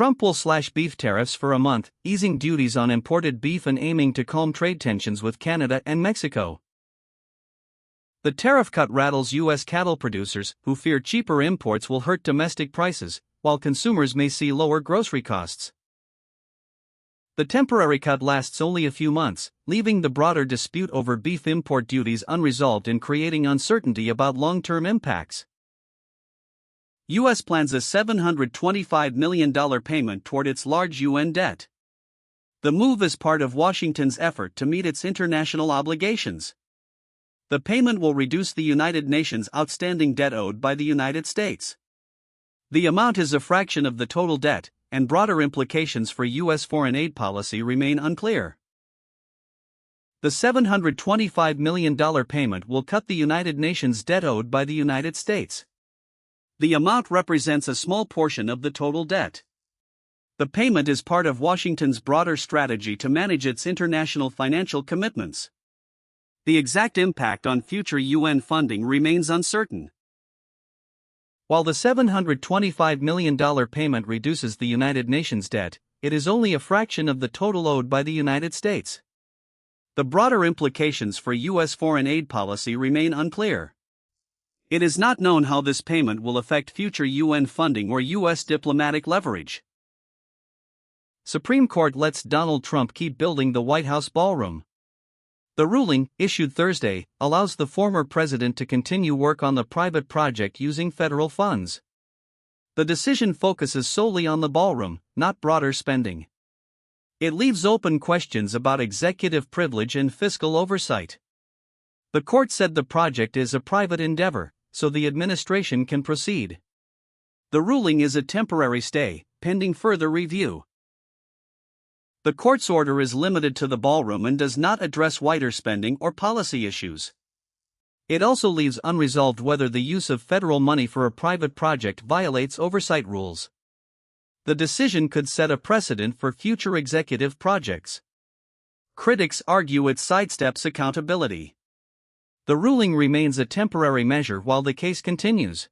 Trump will slash beef tariffs for a month, easing duties on imported beef and aiming to calm trade tensions with Canada and Mexico. The tariff cut rattles U.S. cattle producers, who fear cheaper imports will hurt domestic prices, while consumers may see lower grocery costs. The temporary cut lasts only a few months, leaving the broader dispute over beef import duties unresolved and creating uncertainty about long-term impacts. U.S. plans a $725 million payment toward its large UN debt. The move is part of Washington's effort to meet its international obligations. The payment will reduce the United Nations' outstanding debt owed by the United States. The amount is a fraction of the total debt, and broader implications for U.S. foreign aid policy remain unclear. The $725 million payment will cut the United Nations' debt owed by the United States. The amount represents a small portion of the total debt. The payment is part of Washington's broader strategy to manage its international financial commitments. The exact impact on future UN funding remains uncertain. While the $725 million payment reduces the United Nations debt, it is only a fraction of the total owed by the United States. The broader implications for U.S. foreign aid policy remain unclear. It is not known how this payment will affect future UN funding or U.S. diplomatic leverage. Supreme Court lets Donald Trump keep building the White House ballroom. The ruling, issued Thursday, allows the former president to continue work on the private project using federal funds. The decision focuses solely on the ballroom, not broader spending. It leaves open questions about executive privilege and fiscal oversight. The court said the project is a private endeavor, so the administration can proceed. The ruling is a temporary stay, pending further review. The court's order is limited to the ballroom and does not address wider spending or policy issues. It also leaves unresolved whether the use of federal money for a private project violates oversight rules. The decision could set a precedent for future executive projects. Critics argue it sidesteps accountability. The ruling remains a temporary measure while the case continues.